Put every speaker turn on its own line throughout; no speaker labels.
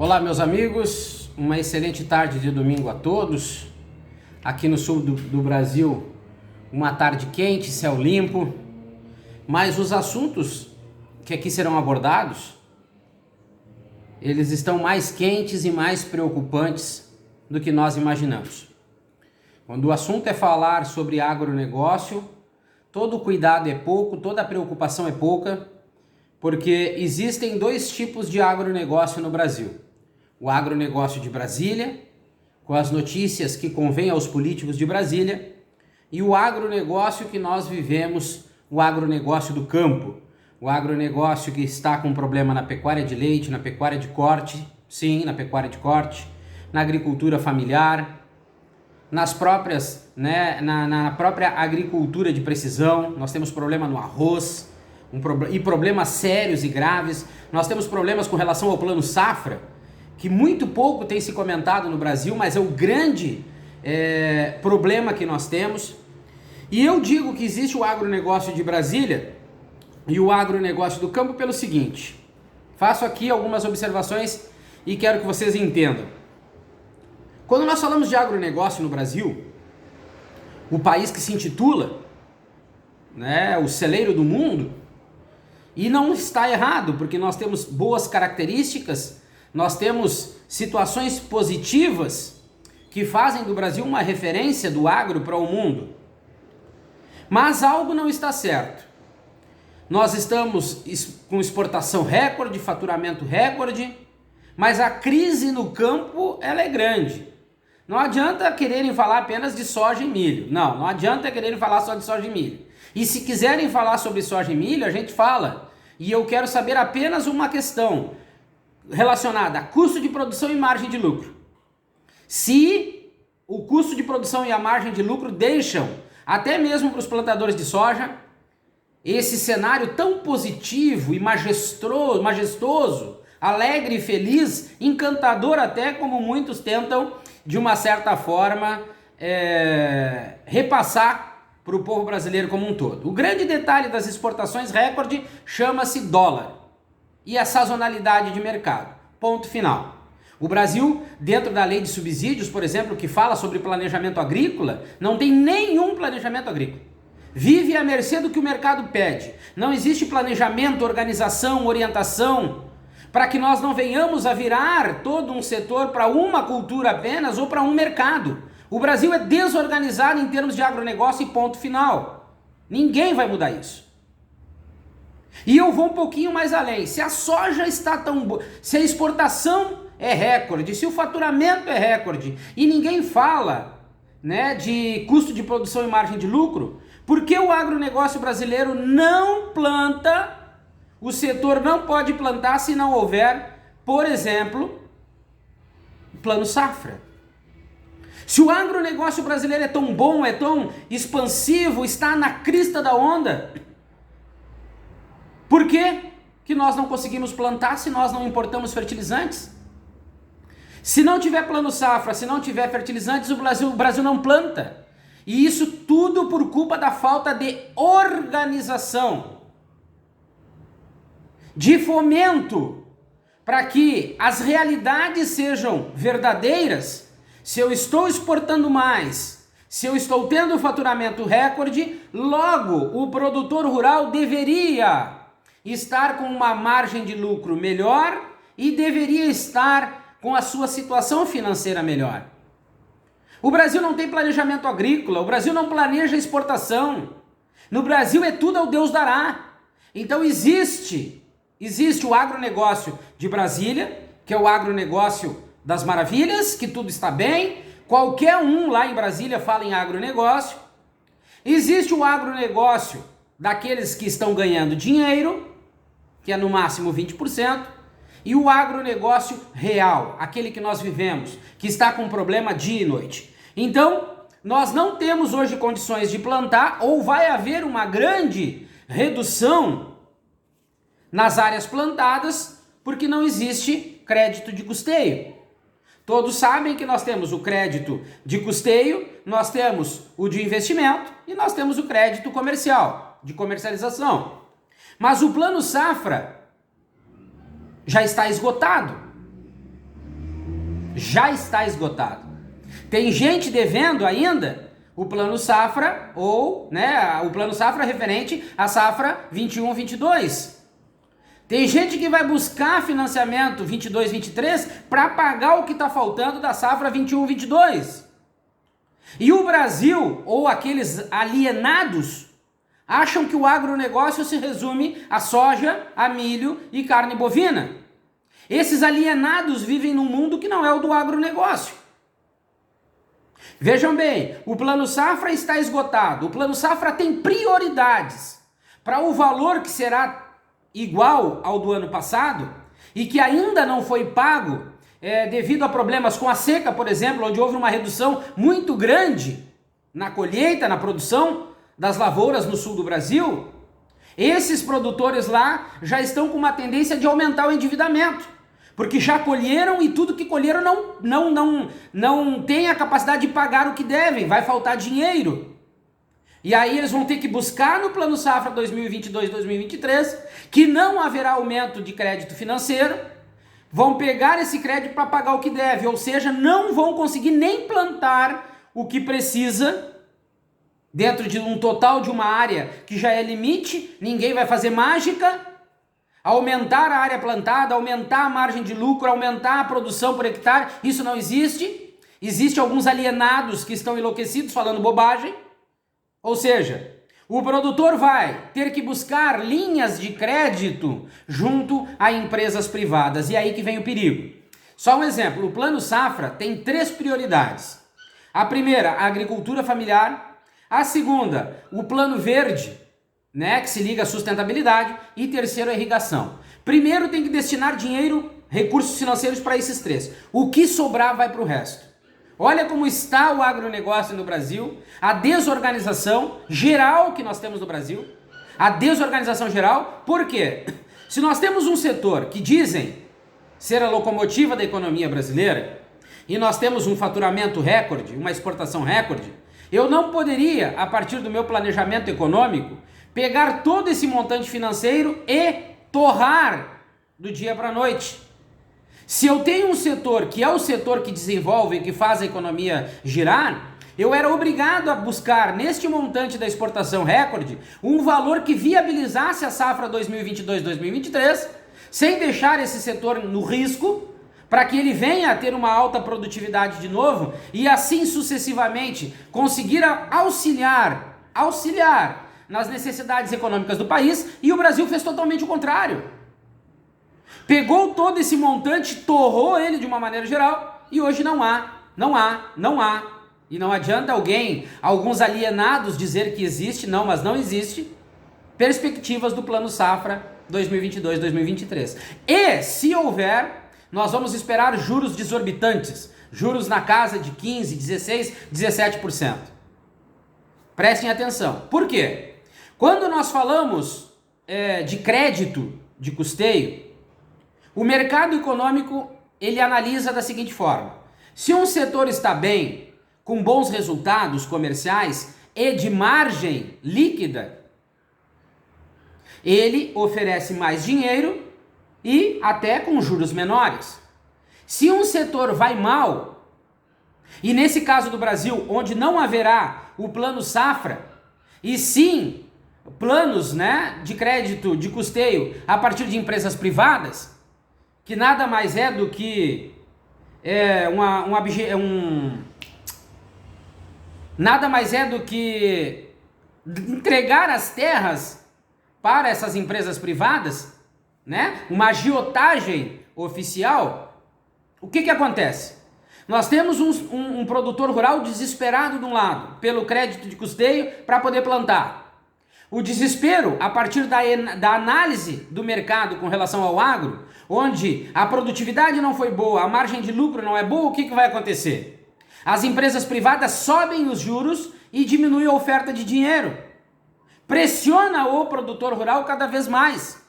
Olá, meus amigos, uma excelente tarde de domingo a todos. Aqui no sul do Brasil, uma tarde quente, céu limpo, mas os assuntos que aqui serão abordados, eles estão mais quentes e mais preocupantes do que nós imaginamos. Quando o assunto é falar sobre agronegócio, todo cuidado é pouco, toda preocupação é pouca, porque existem dois tipos de agronegócio no Brasil. O agronegócio de Brasília, com as notícias que convém aos políticos de Brasília, e o agronegócio que nós vivemos, o agronegócio do campo, o agronegócio que está com problema na pecuária de leite, na pecuária de corte, sim, na pecuária de corte, na agricultura familiar, nas próprias, na própria agricultura de precisão. Nós temos problema no arroz, e problemas sérios e graves. Nós temos problemas com relação ao plano safra, que muito pouco tem se comentado no Brasil, mas é o grande problema que nós temos. E eu digo que existe o agronegócio de Brasília e o agronegócio do campo pelo seguinte: faço aqui algumas observações e quero que vocês entendam. Quando nós falamos de agronegócio no Brasil, o país que se intitula, o celeiro do mundo, e não está errado, porque nós temos boas características, nós temos situações positivas que fazem do Brasil uma referência do agro para o mundo. Mas algo não está certo. Nós estamos com exportação recorde, faturamento recorde, mas a crise no campo ela é grande. Não adianta quererem falar apenas de soja e milho. Não adianta quererem falar só de soja e milho. E se quiserem falar sobre soja e milho, a gente fala. E eu quero saber apenas uma questão relacionada a custo de produção e margem de lucro. Se o custo de produção e a margem de lucro deixam, até mesmo para os plantadores de soja, esse cenário tão positivo e majestoso, alegre e feliz, encantador até, como muitos tentam, de uma certa forma, repassar para o povo brasileiro como um todo. O grande detalhe das exportações recorde chama-se dólar e a sazonalidade de mercado. Ponto final. O Brasil, dentro da lei de subsídios, por exemplo, que fala sobre planejamento agrícola, não tem nenhum planejamento agrícola. Vive à mercê do que o mercado pede. Não existe planejamento, organização, orientação, para que nós não venhamos a virar todo um setor para uma cultura apenas ou para um mercado. O Brasil é desorganizado em termos de agronegócio e ponto final. Ninguém vai mudar isso. E eu vou um pouquinho mais além. Se a soja está tão boa, se a exportação é recorde, se o faturamento é recorde e ninguém fala, de custo de produção e margem de lucro, por que o agronegócio brasileiro não planta? O setor não pode plantar se não houver, por exemplo, plano safra. Se o agronegócio brasileiro é tão bom, é tão expansivo, está na crista da onda, por que nós não conseguimos plantar se nós não importamos fertilizantes? Se não tiver plano safra, se não tiver fertilizantes, o Brasil não planta. E isso tudo por culpa da falta de organização, de fomento, para que as realidades sejam verdadeiras. Se eu estou exportando mais, se eu estou tendo faturamento recorde, logo o produtor rural deveria estar com uma margem de lucro melhor e deveria estar com a sua situação financeira melhor. O Brasil não tem planejamento agrícola, o Brasil não planeja exportação. No Brasil é tudo ao Deus dará. Então existe o agronegócio de Brasília, que é o agronegócio das maravilhas, que tudo está bem, qualquer um lá em Brasília fala em agronegócio. Existe o agronegócio daqueles que estão ganhando dinheiro, que é no máximo 20%, e o agronegócio real, aquele que nós vivemos, que está com problema dia e noite. Então, nós não temos hoje condições de plantar, ou vai haver uma grande redução nas áreas plantadas, porque não existe crédito de custeio. Todos sabem que nós temos o crédito de custeio, nós temos o de investimento e nós temos o crédito comercial, de comercialização. Mas o plano safra já está esgotado. já está esgotado. Tem gente devendo ainda o plano safra ou, né, o plano safra referente à safra 21-22. Tem gente que vai buscar financiamento 22-23 para pagar o que está faltando da safra 21-22. E o Brasil, ou aqueles alienados, acham que o agronegócio se resume a soja, a milho e carne bovina. Esses alienados vivem num mundo que não é o do agronegócio. Vejam bem, o plano safra está esgotado. O plano safra tem prioridades para o valor que será igual ao do ano passado e que ainda não foi pago devido a problemas com a seca, por exemplo, onde houve uma redução muito grande na colheita, na produção das lavouras no sul do Brasil. Esses produtores lá já estão com uma tendência de aumentar o endividamento, porque já colheram e tudo que colheram não tem a capacidade de pagar o que devem, vai faltar dinheiro. E aí eles vão ter que buscar no Plano Safra 2022-2023, que não haverá aumento de crédito financeiro, vão pegar esse crédito para pagar o que deve, ou seja, não vão conseguir nem plantar o que precisa, dentro de um total de uma área que já é limite, ninguém vai fazer mágica, aumentar a área plantada, aumentar a margem de lucro, aumentar a produção por hectare, isso não existe. Existem alguns alienados que estão enlouquecidos falando bobagem. Ou seja, o produtor vai ter que buscar linhas de crédito junto a empresas privadas. E aí que vem o perigo. Só um exemplo, o Plano Safra tem 3 prioridades. A primeira, a agricultura familiar. A segunda, o Plano Verde, né, que se liga à sustentabilidade. E terceiro, a irrigação. Primeiro tem que destinar dinheiro, recursos financeiros para esses 3. O que sobrar vai para o resto. Olha como está o agronegócio no Brasil, a desorganização geral que nós temos no Brasil, a desorganização geral. Por quê? Se nós temos um setor que dizem ser a locomotiva da economia brasileira, e nós temos um faturamento recorde, uma exportação recorde, eu não poderia, a partir do meu planejamento econômico, pegar todo esse montante financeiro e torrar do dia para a noite. Se eu tenho um setor que é o setor que desenvolve, que faz a economia girar, eu era obrigado a buscar neste montante da exportação recorde um valor que viabilizasse a safra 2022-2023, sem deixar esse setor no risco, para que ele venha a ter uma alta produtividade de novo e assim sucessivamente conseguir auxiliar nas necessidades econômicas do país. E o Brasil fez totalmente o contrário. Pegou todo esse montante, torrou ele de uma maneira geral e hoje não há. E não adianta alguns alienados dizer que existe, mas não existe perspectivas do Plano Safra 2022-2023. E se houver, nós vamos esperar juros desorbitantes, juros na casa de 15, 16, 17%. Prestem atenção. Por quê? Quando nós falamos de crédito de custeio, o mercado econômico, ele analisa da seguinte forma: se um setor está bem, com bons resultados comerciais e de margem líquida, ele oferece mais dinheiro e até com juros menores. Se um setor vai mal, e nesse caso do Brasil, onde não haverá o Plano Safra, e sim planos, né, de crédito, de custeio a partir de empresas privadas, que nada mais é do que nada mais é do que entregar as terras para essas empresas privadas, né? Uma agiotagem oficial. O que acontece? Nós temos um produtor rural desesperado de um lado, pelo crédito de custeio para poder plantar. O desespero, a partir da análise do mercado com relação ao agro, onde a produtividade não foi boa, a margem de lucro não é boa, o que vai acontecer? As empresas privadas sobem os juros e diminuem a oferta de dinheiro. Pressiona o produtor rural cada vez mais.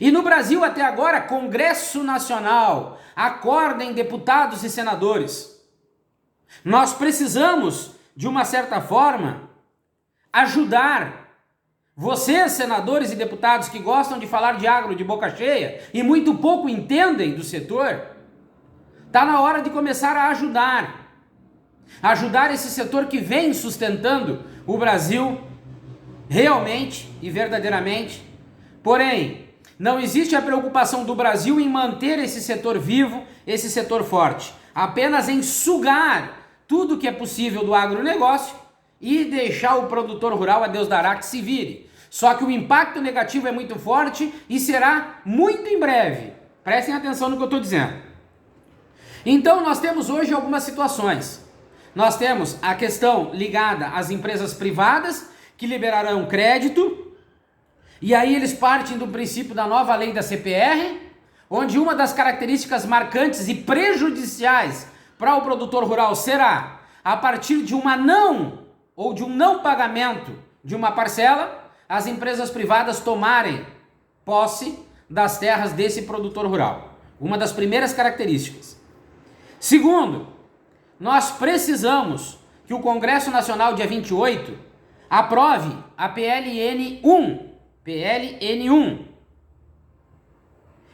E no Brasil até agora, Congresso Nacional, acordem deputados e senadores. Nós precisamos, de uma certa forma, ajudar vocês, senadores e deputados que gostam de falar de agro de boca cheia e muito pouco entendem do setor. Está na hora de começar a ajudar esse setor que vem sustentando o Brasil realmente e verdadeiramente. Porém, não existe a preocupação do Brasil em manter esse setor vivo, esse setor forte, apenas em sugar tudo que é possível do agronegócio e deixar o produtor rural a Deus dará que se vire. Só que o impacto negativo é muito forte e será muito em breve. Prestem atenção no que eu estou dizendo. Então nós temos hoje algumas situações. Nós temos a questão ligada às empresas privadas que liberarão crédito, e aí eles partem do princípio da nova lei da CPR, onde uma das características marcantes e prejudiciais para o produtor rural será, a partir de uma de um não pagamento de uma parcela, as empresas privadas tomarem posse das terras desse produtor rural. Uma das primeiras características. Segundo, nós precisamos que o Congresso Nacional, dia 28, aprove a PLN 1.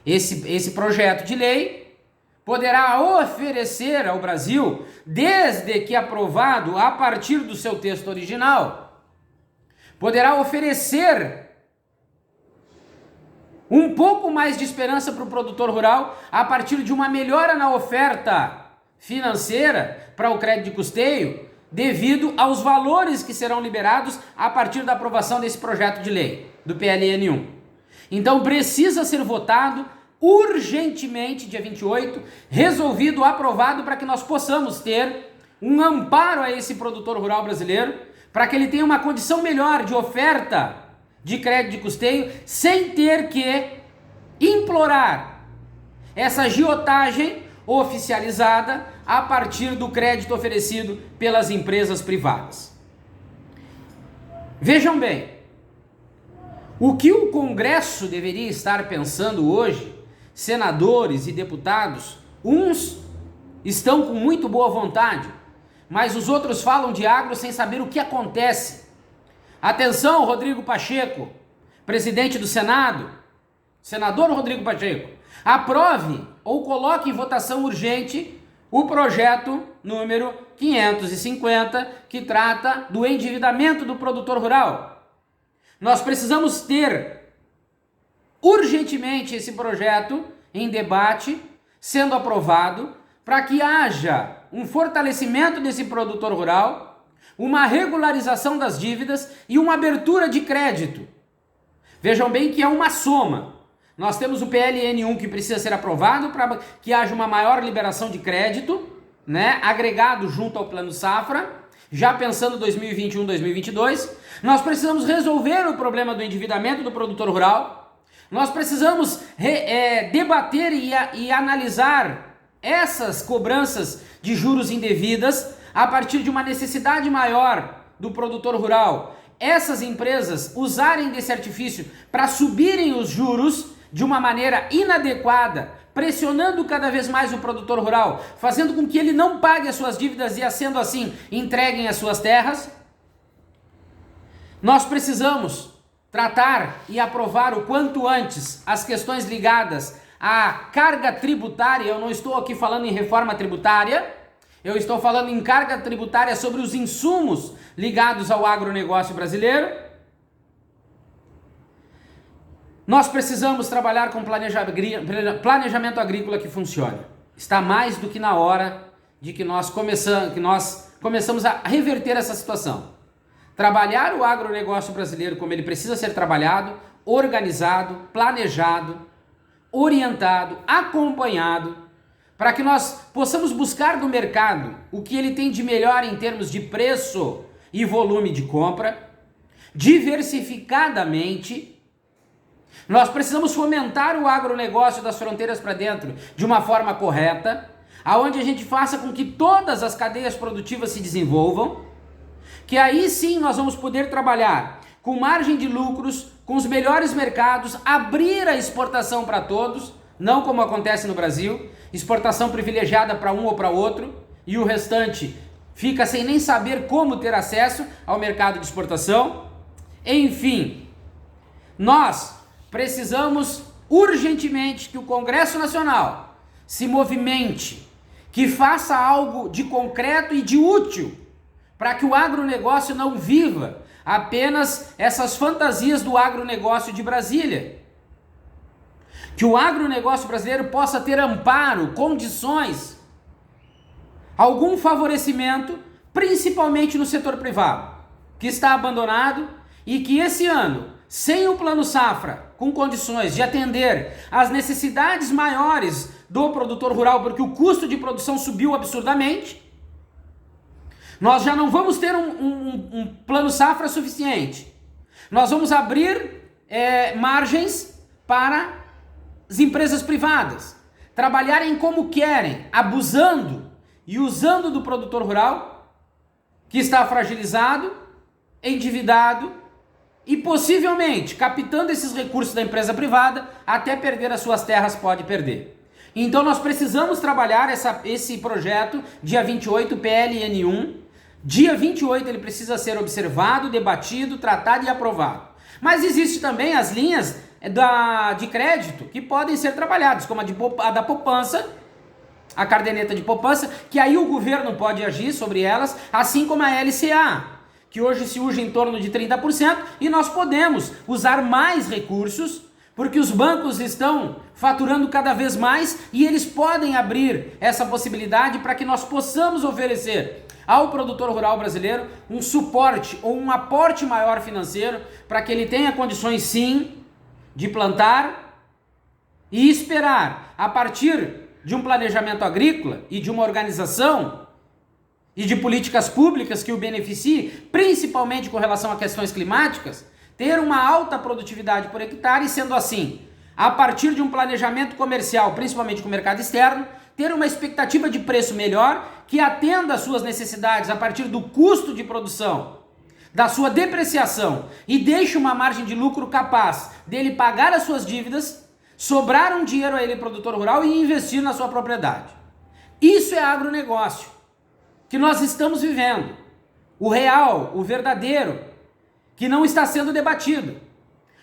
Esse projeto de lei poderá oferecer ao Brasil, desde que aprovado a partir do seu texto original, poderá oferecer um pouco mais de esperança para o produtor rural a partir de uma melhora na oferta financeira para o crédito de custeio, devido aos valores que serão liberados a partir da aprovação desse projeto de lei, do PLN 1. Então precisa ser votado urgentemente, dia 28, resolvido, aprovado, para que nós possamos ter um amparo a esse produtor rural brasileiro, para que ele tenha uma condição melhor de oferta de crédito de custeio, sem ter que implorar essa agiotagem oficializada a partir do crédito oferecido pelas empresas privadas. Vejam bem, o que o Congresso deveria estar pensando hoje, senadores e deputados, uns estão com muito boa vontade, mas os outros falam de agro sem saber o que acontece. Atenção, Rodrigo Pacheco, presidente do Senado, senador Rodrigo Pacheco, aprove ou coloque em votação urgente o projeto número 550, que trata do endividamento do produtor rural. Nós precisamos ter urgentemente esse projeto em debate, sendo aprovado, para que haja um fortalecimento desse produtor rural, uma regularização das dívidas e uma abertura de crédito. Vejam bem que é uma soma. Nós temos o PLN 1 que precisa ser aprovado para que haja uma maior liberação de crédito, né, agregado junto ao Plano Safra, já pensando 2021, 2022. Nós precisamos resolver o problema do endividamento do produtor rural. Nós precisamos debater e analisar essas cobranças de juros indevidas a partir de uma necessidade maior do produtor rural. Essas empresas usarem desse artifício para subirem os juros de uma maneira inadequada, pressionando cada vez mais o produtor rural, fazendo com que ele não pague as suas dívidas e, sendo assim, entreguem as suas terras. Nós precisamos tratar e aprovar o quanto antes as questões ligadas à carga tributária. Eu não estou aqui falando em reforma tributária, eu estou falando em carga tributária sobre os insumos ligados ao agronegócio brasileiro. Nós precisamos trabalhar com planejamento agrícola que funcione. Está mais do que na hora de que nós começamos a reverter essa situação. Trabalhar o agronegócio brasileiro como ele precisa ser trabalhado, organizado, planejado, orientado, acompanhado, para que nós possamos buscar do mercado o que ele tem de melhor em termos de preço e volume de compra, diversificadamente. Nós precisamos fomentar o agronegócio das fronteiras para dentro de uma forma correta, aonde a gente faça com que todas as cadeias produtivas se desenvolvam, que aí sim nós vamos poder trabalhar com margem de lucros, com os melhores mercados, abrir a exportação para todos, não como acontece no Brasil, exportação privilegiada para um ou para outro, e o restante fica sem nem saber como ter acesso ao mercado de exportação. Enfim, nós precisamos urgentemente que o Congresso Nacional se movimente que faça algo de concreto e de útil, para que o agronegócio não viva apenas essas fantasias do agronegócio de Brasília. Que o agronegócio brasileiro possa ter amparo, condições, algum favorecimento, principalmente no setor privado, que está abandonado e que esse ano, sem o Plano Safra, com condições de atender às necessidades maiores do produtor rural, porque o custo de produção subiu absurdamente, nós já não vamos ter um Plano Safra suficiente. Nós vamos abrir margens para as empresas privadas trabalharem como querem, abusando e usando do produtor rural, que está fragilizado, endividado e possivelmente captando esses recursos da empresa privada, até perder as suas terras pode perder. Então nós precisamos trabalhar esse projeto, dia 28, PLN1. Dia 28 ele precisa ser observado, debatido, tratado e aprovado. Mas existe também as linhas de crédito que podem ser trabalhadas, como a da poupança, a caderneta de poupança, que aí o governo pode agir sobre elas, assim como a LCA, que hoje se usa em torno de 30%, e nós podemos usar mais recursos, porque os bancos estão faturando cada vez mais e eles podem abrir essa possibilidade para que nós possamos oferecer ao produtor rural brasileiro um suporte ou um aporte maior financeiro para que ele tenha condições sim de plantar e esperar, a partir de um planejamento agrícola e de uma organização e de políticas públicas que o beneficiem, principalmente com relação a questões climáticas, ter uma alta produtividade por hectare e, sendo assim, a partir de um planejamento comercial, principalmente com o mercado externo, ter uma expectativa de preço melhor que atenda às suas necessidades a partir do custo de produção, da sua depreciação, e deixe uma margem de lucro capaz dele pagar as suas dívidas, sobrar um dinheiro a ele, produtor rural, e investir na sua propriedade. Isso é agronegócio que nós estamos vivendo, o real, o verdadeiro, que não está sendo debatido.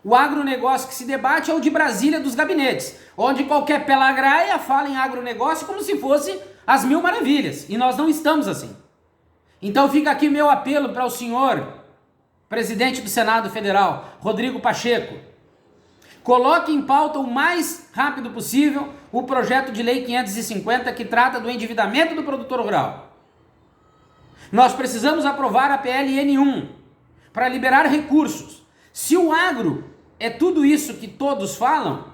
O agronegócio que se debate é o de Brasília, dos gabinetes, onde qualquer pelagraia fala em agronegócio como se fosse as mil maravilhas, e nós não estamos assim. Então fica aqui meu apelo para o senhor presidente do Senado Federal, Rodrigo Pacheco: coloque em pauta o mais rápido possível o projeto de lei 550, que trata do endividamento do produtor rural. Nós precisamos aprovar a PLN1 para liberar recursos. Se o agro é tudo isso que todos falam,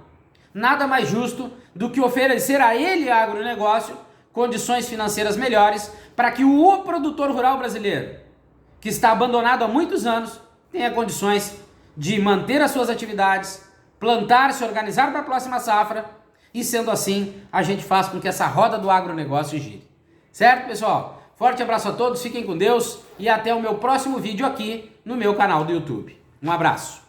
nada mais justo do que oferecer a ele, agronegócio, condições financeiras melhores para que o produtor rural brasileiro, que está abandonado há muitos anos, tenha condições de manter as suas atividades, plantar, se organizar para a próxima safra, e sendo assim, a gente faz com que essa roda do agronegócio gire. Certo, pessoal? Forte abraço a todos, fiquem com Deus e até o meu próximo vídeo aqui no meu canal do YouTube. Um abraço.